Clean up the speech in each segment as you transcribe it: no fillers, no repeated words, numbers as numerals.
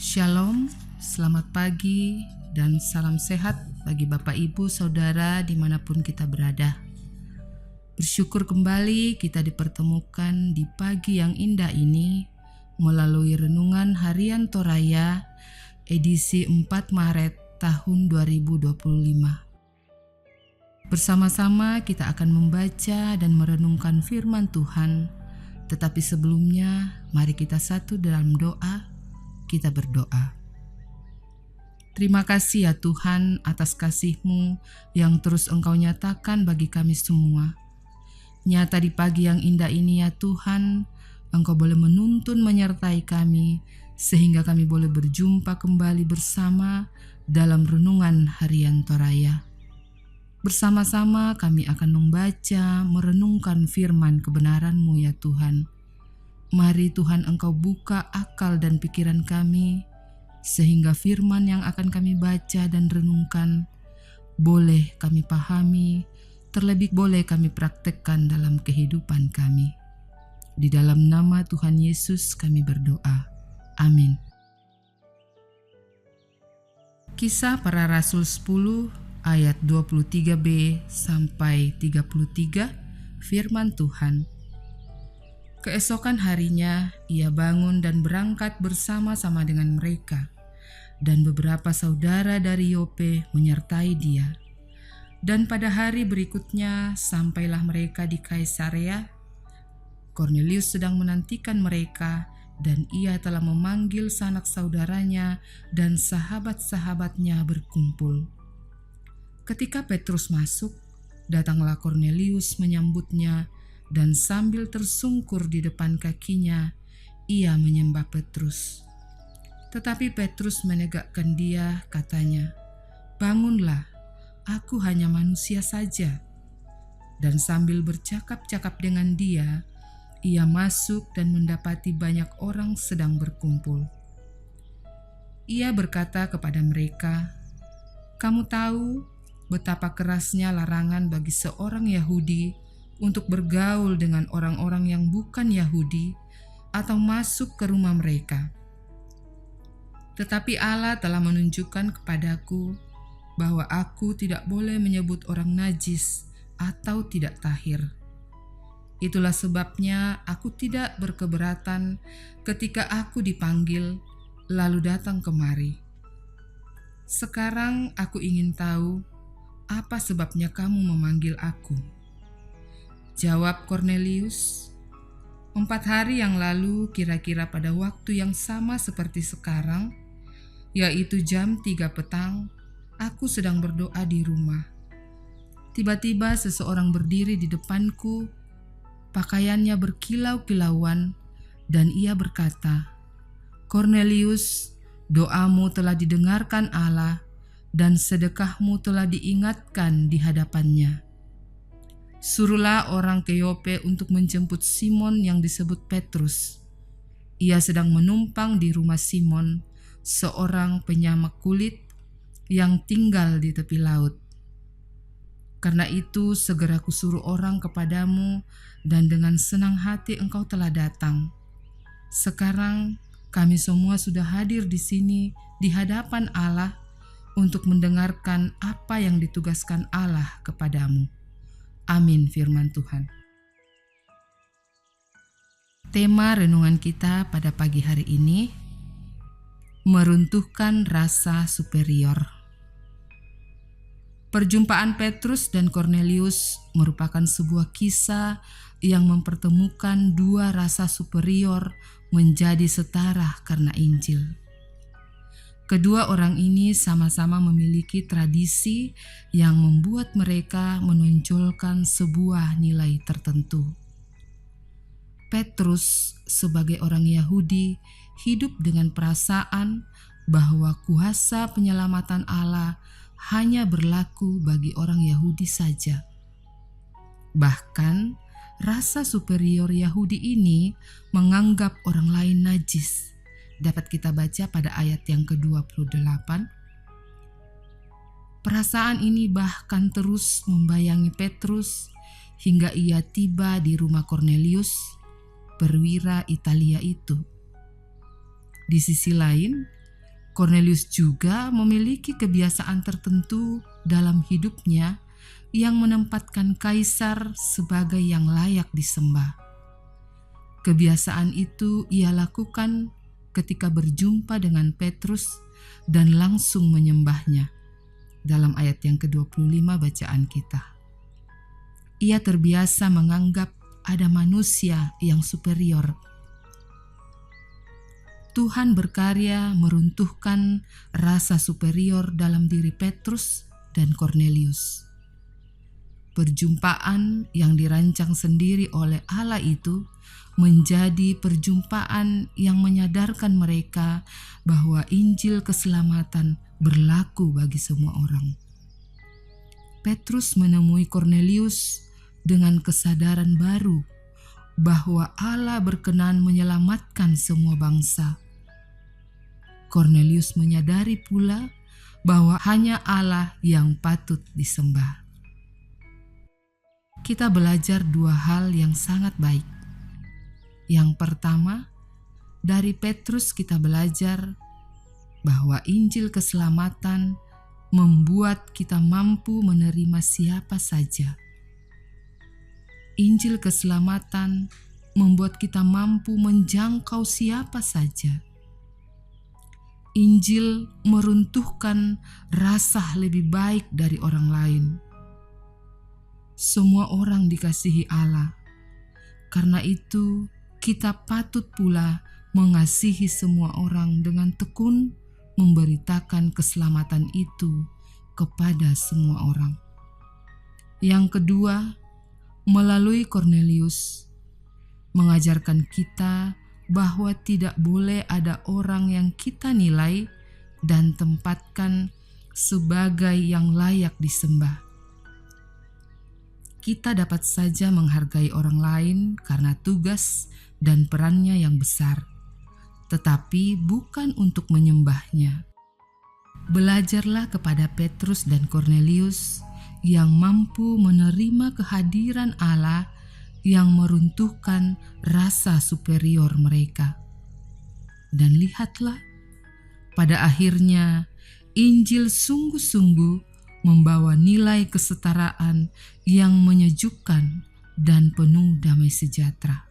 Shalom, selamat pagi dan salam sehat bagi Bapak Ibu Saudara dimanapun kita berada. Bersyukur kembali kita dipertemukan di pagi yang indah ini melalui Renungan Harian Toraya edisi 4 Maret tahun 2025. Bersama-sama kita akan membaca dan merenungkan firman Tuhan, tetapi sebelumnya mari kita satu dalam doa. Kita berdoa. Terima kasih ya Tuhan atas kasih-Mu yang terus Engkau nyatakan bagi kami semua. Nyata di pagi yang indah ini ya Tuhan, Engkau boleh menuntun menyertai kami sehingga kami boleh berjumpa kembali bersama dalam Renungan Harian Toraya. Bersama-sama kami akan membaca, merenungkan firman kebenaran-Mu ya Tuhan. Mari Tuhan Engkau buka akal dan pikiran kami, sehingga firman yang akan kami baca dan renungkan boleh kami pahami, terlebih boleh kami praktekkan dalam kehidupan kami. Di dalam nama Tuhan Yesus kami berdoa. Amin. Kisah Para Rasul 10 ayat 23b sampai 33, firman Tuhan. Keesokan harinya, ia bangun dan berangkat bersama-sama dengan mereka, dan beberapa saudara dari Yope menyertai dia. Dan pada hari berikutnya, sampailah mereka di Kaisarea. Kornelius sedang menantikan mereka, dan ia telah memanggil sanak saudaranya dan sahabat-sahabatnya berkumpul. Ketika Petrus masuk, datanglah Kornelius menyambutnya, dan sambil tersungkur di depan kakinya, ia menyembah Petrus. Tetapi Petrus menegakkan dia, katanya, "Bangunlah, aku hanya manusia saja." Dan sambil bercakap-cakap dengan dia, ia masuk dan mendapati banyak orang sedang berkumpul. Ia berkata kepada mereka, "Kamu tahu betapa kerasnya larangan bagi seorang Yahudi untuk bergaul dengan orang-orang yang bukan Yahudi atau masuk ke rumah mereka. Tetapi Allah telah menunjukkan kepadaku bahwa aku tidak boleh menyebut orang najis atau tidak tahir. Itulah sebabnya aku tidak berkeberatan ketika aku dipanggil lalu datang kemari. Sekarang aku ingin tahu apa sebabnya kamu memanggil aku." Jawab Kornelius, 4 hari yang lalu, kira-kira pada waktu yang sama seperti sekarang, yaitu jam 3 petang, aku sedang berdoa di rumah. Tiba-tiba seseorang berdiri di depanku, pakaiannya berkilau-kilauan, dan ia berkata, "Kornelius, doamu telah didengarkan Allah, dan sedekahmu telah diingatkan di hadapannya. Suruhlah orang ke Yope untuk menjemput Simon yang disebut Petrus. Ia sedang menumpang di rumah Simon, seorang penyamak kulit yang tinggal di tepi laut. Karena itu segera kusuruh orang kepadamu, dan dengan senang hati engkau telah datang. Sekarang kami semua sudah hadir di sini di hadapan Allah untuk mendengarkan apa yang ditugaskan Allah kepadamu." Amin, firman Tuhan. Tema renungan kita pada pagi hari ini, meruntuhkan rasa superior. Perjumpaan Petrus dan Kornelius merupakan sebuah kisah yang mempertemukan dua rasa superior menjadi setara karena Injil. Kedua orang ini sama-sama memiliki tradisi yang membuat mereka menonjolkan sebuah nilai tertentu. Petrus sebagai orang Yahudi hidup dengan perasaan bahwa kuasa penyelamatan Allah hanya berlaku bagi orang Yahudi saja. Bahkan rasa superior Yahudi ini menganggap orang lain najis. Dapat kita baca pada ayat yang ke-28. Perasaan ini bahkan terus membayangi Petrus hingga ia tiba di rumah Kornelius, perwira Italia itu. Di sisi lain, Cornelius juga memiliki kebiasaan tertentu dalam hidupnya yang menempatkan kaisar sebagai yang layak disembah. Kebiasaan itu ia lakukan ketika berjumpa dengan Petrus dan langsung menyembahnya. Dalam ayat yang ke-25 bacaan kita. Ia terbiasa menganggap ada manusia yang superior. Tuhan berkarya meruntuhkan rasa superior dalam diri Petrus dan Cornelius. Perjumpaan yang dirancang sendiri oleh Allah itu menjadi perjumpaan yang menyadarkan mereka bahwa Injil keselamatan berlaku bagi semua orang. Petrus menemui Cornelius dengan kesadaran baru bahwa Allah berkenan menyelamatkan semua bangsa. Cornelius menyadari pula bahwa hanya Allah yang patut disembah. Kita belajar dua hal yang sangat baik. Yang pertama, dari Petrus kita belajar bahwa Injil keselamatan membuat kita mampu menerima siapa saja. Injil keselamatan membuat kita mampu menjangkau siapa saja. Injil meruntuhkan rasa lebih baik dari orang lain. Semua orang dikasihi Allah. Karena itu, kita patut pula mengasihi semua orang dengan tekun, memberitakan keselamatan itu kepada semua orang. Yang kedua, melalui Cornelius, mengajarkan kita bahwa tidak boleh ada orang yang kita nilai dan tempatkan sebagai yang layak disembah. Kita dapat saja menghargai orang lain karena tugas dan perannya yang besar, tetapi bukan untuk menyembahnya. Belajarlah kepada Petrus dan Cornelius yang mampu menerima kehadiran Allah yang meruntuhkan rasa superior mereka. Dan lihatlah, pada akhirnya Injil sungguh-sungguh membawa nilai kesetaraan yang menyejukkan dan penuh damai sejahtera.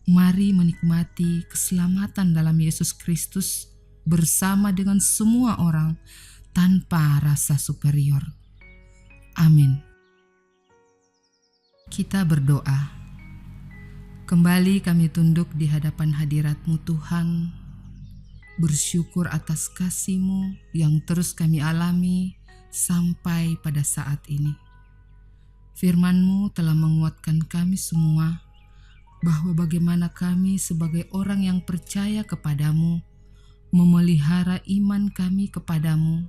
Mari menikmati keselamatan dalam Yesus Kristus bersama dengan semua orang tanpa rasa superior. Amin. Kita berdoa. Kembali kami tunduk di hadapan hadirat-Mu Tuhan, bersyukur atas kasih-Mu yang terus kami alami sampai pada saat ini. Firman-Mu telah menguatkan kami semua bahwa bagaimana kami sebagai orang yang percaya kepadamu, memelihara iman kami kepadamu,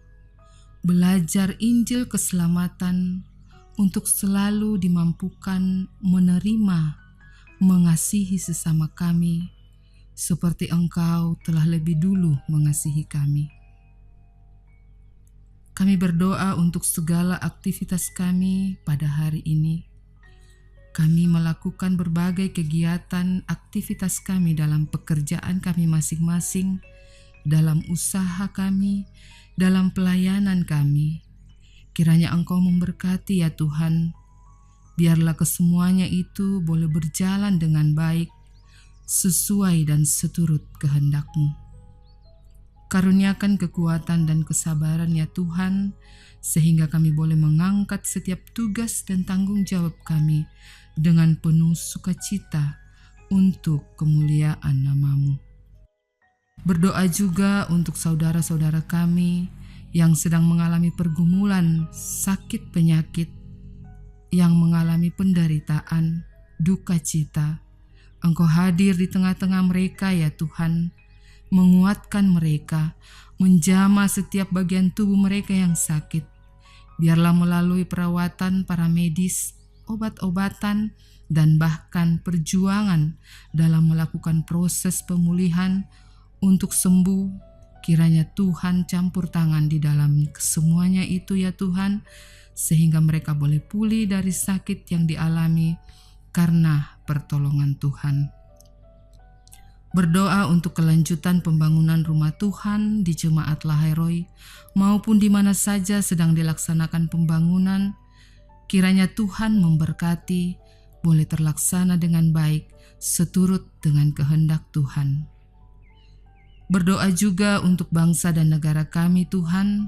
belajar Injil keselamatan untuk selalu dimampukan menerima, mengasihi sesama kami, seperti Engkau telah lebih dulu mengasihi kami. Kami berdoa untuk segala aktivitas kami pada hari ini. Kami melakukan berbagai kegiatan aktivitas kami dalam pekerjaan kami masing-masing, dalam usaha kami, dalam pelayanan kami. Kiranya Engkau memberkati ya Tuhan. Biarlah kesemuanya itu boleh berjalan dengan baik, sesuai dan seturut kehendak-Mu. Karuniakan kekuatan dan kesabaran ya Tuhan, sehingga kami boleh mengangkat setiap tugas dan tanggung jawab kami dengan penuh sukacita untuk kemuliaan nama-Mu. Berdoa juga untuk saudara-saudara kami yang sedang mengalami pergumulan sakit penyakit, yang mengalami penderitaan, duka cita. Engkau hadir di tengah-tengah mereka ya Tuhan, menguatkan mereka, menjamah setiap bagian tubuh mereka yang sakit. Biarlah melalui perawatan para medis, obat-obatan, dan bahkan perjuangan dalam melakukan proses pemulihan untuk sembuh, kiranya Tuhan campur tangan di dalam kesemuanya itu ya Tuhan, sehingga mereka boleh pulih dari sakit yang dialami karena pertolongan Tuhan. Berdoa untuk kelanjutan pembangunan rumah Tuhan di Jemaat Lahairoi maupun di mana saja sedang dilaksanakan pembangunan, kiranya Tuhan memberkati, boleh terlaksana dengan baik, seturut dengan kehendak Tuhan. Berdoa juga untuk bangsa dan negara kami Tuhan,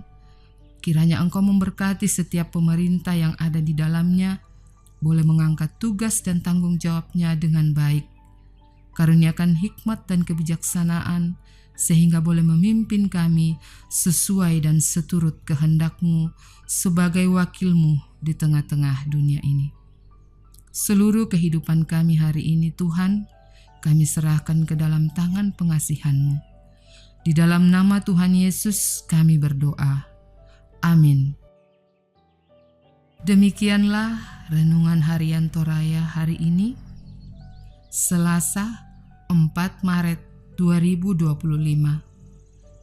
kiranya Engkau memberkati setiap pemerintah yang ada di dalamnya, boleh mengangkat tugas dan tanggung jawabnya dengan baik. Karuniakan hikmat dan kebijaksanaan, sehingga boleh memimpin kami sesuai dan seturut kehendak-Mu sebagai wakil-Mu di tengah-tengah dunia ini. Seluruh kehidupan kami hari ini Tuhan, kami serahkan ke dalam tangan pengasihan-Mu. Di dalam nama Tuhan Yesus kami berdoa. Amin. Demikianlah renungan harian Toraya hari ini, Selasa 4 Maret 2025.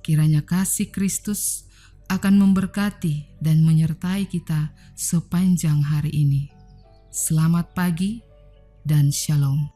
Kiranya kasih Kristus akan memberkati dan menyertai kita sepanjang hari ini. Selamat pagi dan shalom.